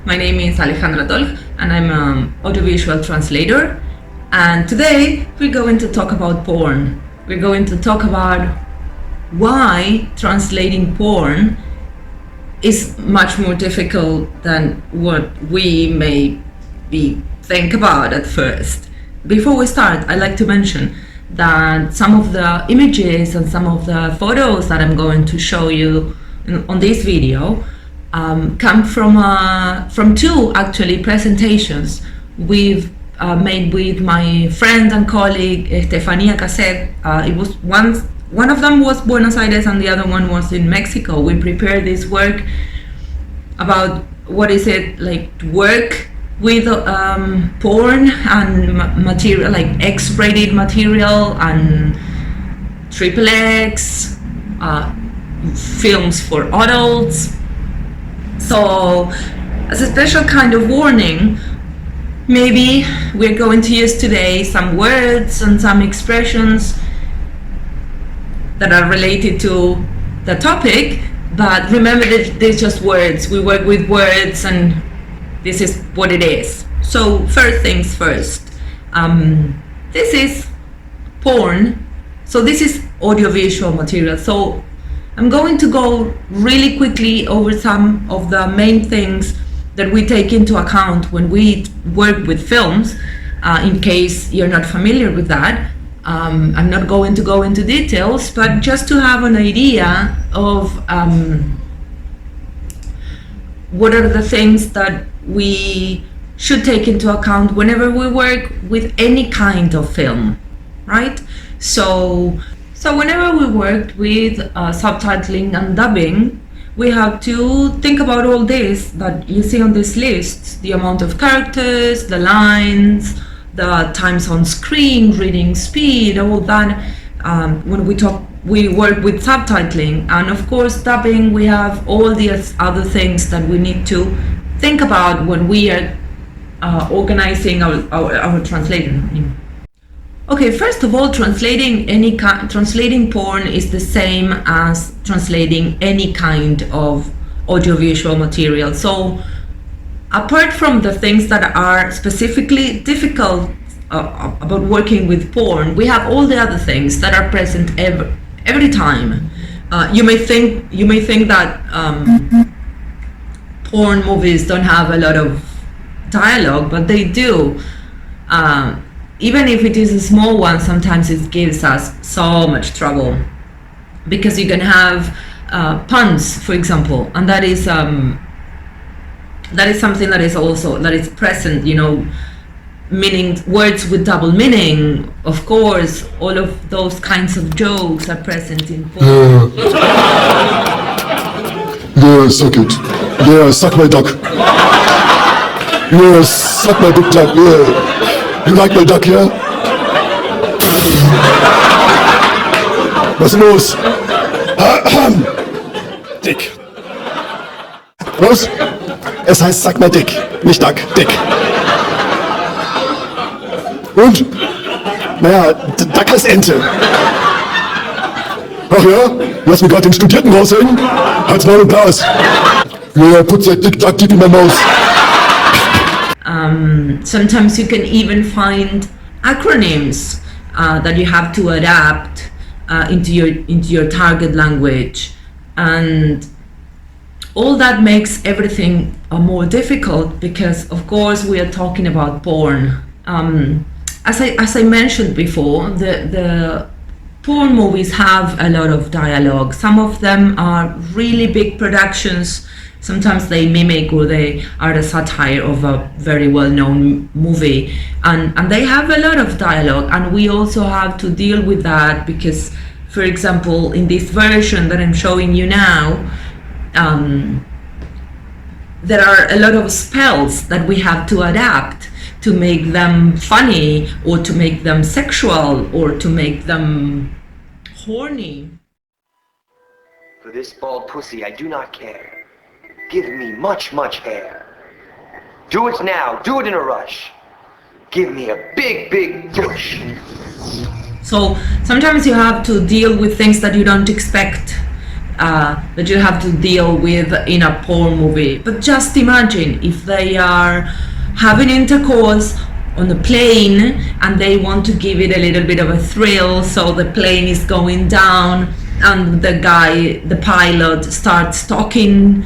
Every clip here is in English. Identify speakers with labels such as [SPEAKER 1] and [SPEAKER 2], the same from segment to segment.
[SPEAKER 1] My name is Tojl, and I'm an audiovisual translator. And today we're going to talk about porn. We're going to talk about why translating porn is much more difficult than what we may think about at first. Before we start, I'd like to mention that some of the images and some of the photos that I'm going to show you on this video come from two actually presentations we've made with my friend and colleague Estefania Caset. It was one of them was Buenos Aires and the other one was in Mexico. We prepared this work about what is it like to work with porn and material like X-rated material and XXX films for adults. So as a special kind of warning, maybe we're going to use today some words and some expressions that are related to the topic, but remember that they're just words. We work with words and this is what it is. So first things first, this is porn, so this is audiovisual material. So I'm going to go really quickly over some of the main things that we take into account when we work with films, in case you're not familiar with that. I'm not going to go into details, but just to have an idea of what are the things that we should take into account whenever we work with any kind of film, right? So whenever we worked with subtitling and dubbing, we have to think about all this that you see on this list: the amount of characters, the lines, the times on screen, reading speed, all that. When we work with subtitling, and of course dubbing, we have all these other things that we need to think about when we are organizing our translation. Okay, first of all, translating porn is the same as translating any kind of audiovisual material. So apart from the things that are specifically difficult about working with porn, we have all the other things that are present every time. You may think that porn movies don't have a lot of dialogue, but they do. Even if it is a small one, sometimes it gives us so much trouble because you can have puns, for example, and that is something that is present, meaning words with double meaning. Of course, all of those kinds of jokes are present in porn.
[SPEAKER 2] Yeah, suck it. Yeah, suck my duck. Yeah, suck my big duck. Yeah. You like my duck, ja? Was ist los? Dick. Was? Es heißt sag mal dick, nicht Duck, dick. Und? Naja, Duck heißt Ente. Ach ja? Lass mich gerade den Studierten raushängen. Halt's Maul und Blas. Yeah, put that dick duck deep in my mouth.
[SPEAKER 1] Sometimes you can even find acronyms that you have to adapt into your target language, and all that makes everything more difficult because, of course, we are talking about porn. As I mentioned before, the porn movies have a lot of dialogue. Some of them are really big productions. Sometimes they mimic or they are a satire of a very well-known movie, and they have a lot of dialogue, and we also have to deal with that because, for example, in this version that I'm showing you now, there are a lot of spells that we have to adapt to make them funny or to make them sexual or to make them horny.
[SPEAKER 3] For this bald pussy I do not care. Give me much, much hair. Do it now, do it in a rush. Give me a big, big push.
[SPEAKER 1] So sometimes you have to deal with things that you don't expect that you have to deal with in a porn movie. But just imagine if they are having intercourse on a plane and they want to give it a little bit of a thrill, so the plane is going down and the pilot starts talking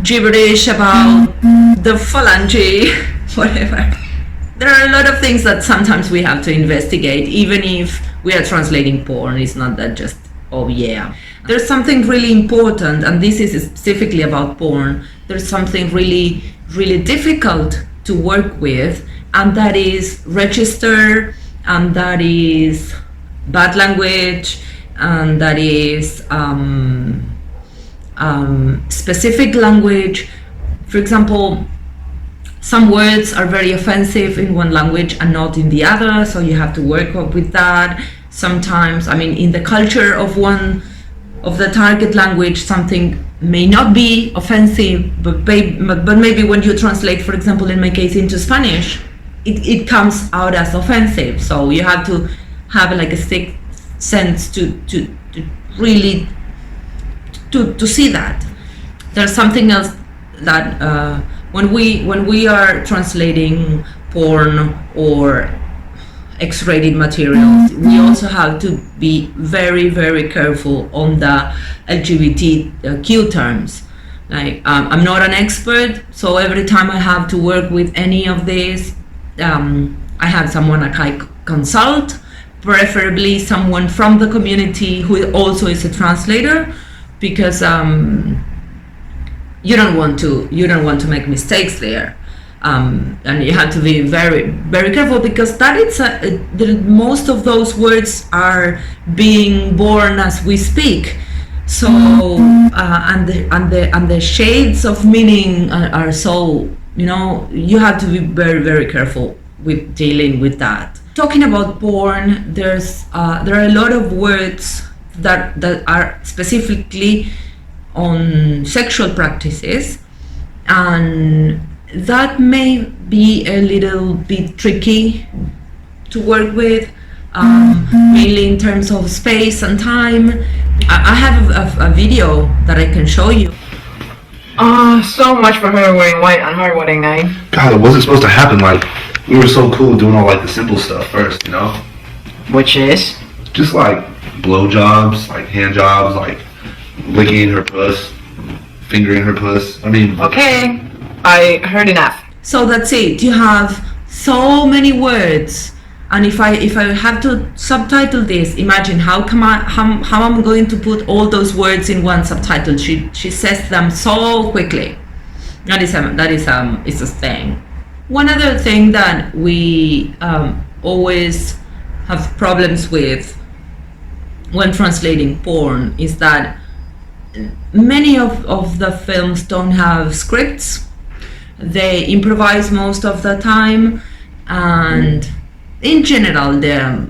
[SPEAKER 1] gibberish about the phalange, whatever. There are a lot of things that sometimes we have to investigate, even if we are translating porn. It's not that just, oh yeah. There's something really important, and this is specifically about porn. There's something really, really difficult to work with, and that is register, and that is bad language, and that is specific language. For example, some words are very offensive in one language and not in the other, so you have to work with that. Sometimes, I mean, in the culture of one of the target language, something may not be offensive, but maybe when you translate, for example, in my case, into Spanish, it comes out as offensive. So you have to have like a sixth sense to really to see that. There's something else that when we are translating porn or X-rated materials, we also have to be very, very careful on the LGBTQ terms. Like, I'm not an expert, so every time I have to work with any of these, I have someone I consult, preferably someone from the community who also is a translator, because you don't want to make mistakes there. And you have to be very, very careful, because that is most of those words are being born as we speak. So and the shades of meaning are so, you have to be very, very careful with dealing with that. Talking about porn, there are a lot of words that are specifically on sexual practices, and that may be a little bit tricky to work with, mainly in terms of space and time. I have a video that I can show you.
[SPEAKER 4] So much for her wearing white on her wedding night.
[SPEAKER 5] God, it wasn't supposed to happen. Like, we were so cool doing all like the simple stuff first,
[SPEAKER 4] Which is?
[SPEAKER 5] Just like blowjobs, like hand jobs, like licking her puss, fingering her puss. I mean,
[SPEAKER 4] okay, I heard enough.
[SPEAKER 1] So that's it. You have so many words, and if I have to subtitle this, imagine how I'm going to put all those words in one subtitle. She says them so quickly. That is a thing. One other thing that we always have problems with when translating porn is that many of the films don't have scripts. They improvise most of the time, and in general the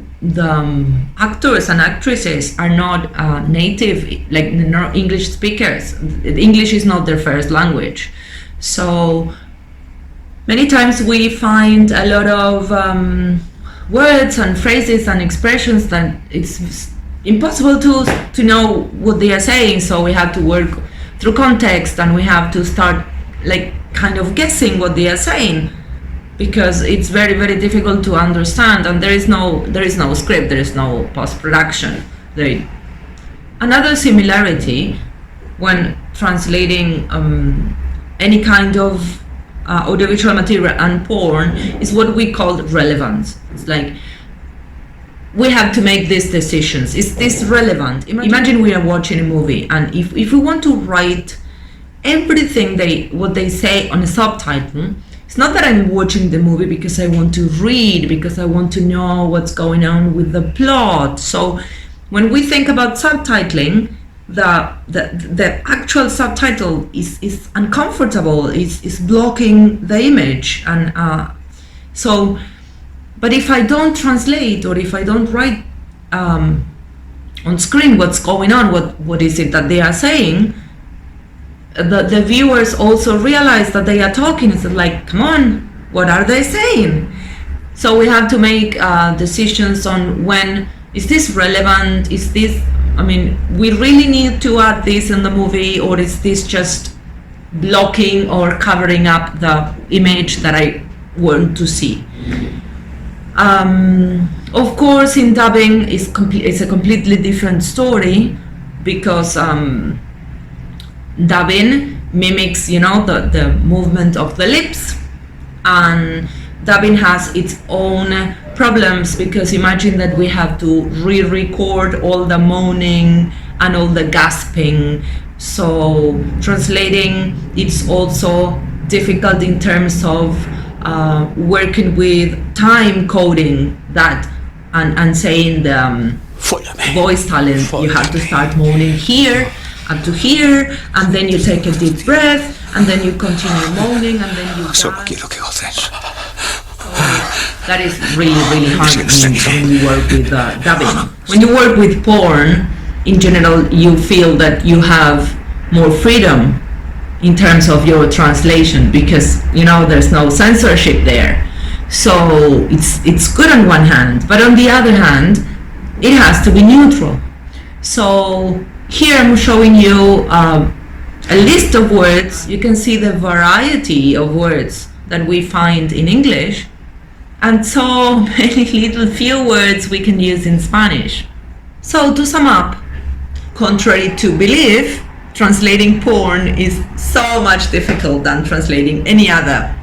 [SPEAKER 1] actors and actresses are not native, like not English speakers. English is not their first language, so many times we find a lot of words and phrases and expressions that it's impossible to know what they are saying, so we have to work through context, and we have to start like kind of guessing what they are saying, because it's very, very difficult to understand, and there is no script, there is no post-production. Another similarity when translating any kind of audiovisual material and porn is what we call relevance. It's like we have to make these decisions. Is this relevant? Imagine we are watching a movie, and if we want to write everything what they say on a subtitle, it's not that I'm watching the movie because I want to read, because I want to know what's going on with the plot. So when we think about subtitling, the actual subtitle is uncomfortable, is blocking the image, and so. But if I don't translate, or if I don't write on screen what's going on, what is it that they are saying, the viewers also realize that they are talking. It's like, come on, what are they saying? So we have to make decisions on when is this relevant, is this I mean, we really need to add this in the movie, or is this just blocking or covering up the image that I want to see? Of course, in dubbing, it's a completely different story, because dubbing mimics, the movement of the lips, and dubbing has its own problems, because imagine that we have to re-record all the moaning and all the gasping. So translating, it's also difficult in terms of working with time coding that, and saying the voice talent. You have to start moaning here up to here, and then you take a deep breath, and then you continue moaning, and then you
[SPEAKER 6] Solo
[SPEAKER 1] gasp.
[SPEAKER 6] quiero que goces.
[SPEAKER 1] That is really, really hard when you work with dubbing. When you work with porn, in general, you feel that you have more freedom in terms of your translation, because there's no censorship there. So it's good on one hand, but on the other hand, it has to be neutral. So here I'm showing you a list of words. You can see the variety of words that we find in English, and so many little few words we can use in Spanish. So to sum up, contrary to belief, translating porn is so much difficult than translating any other.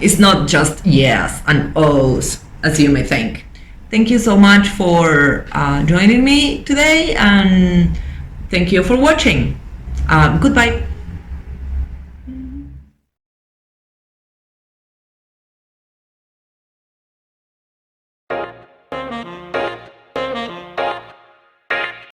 [SPEAKER 1] It's not just yes and ohs, as you may think. Thank you so much for joining me today, and thank you for watching. Goodbye.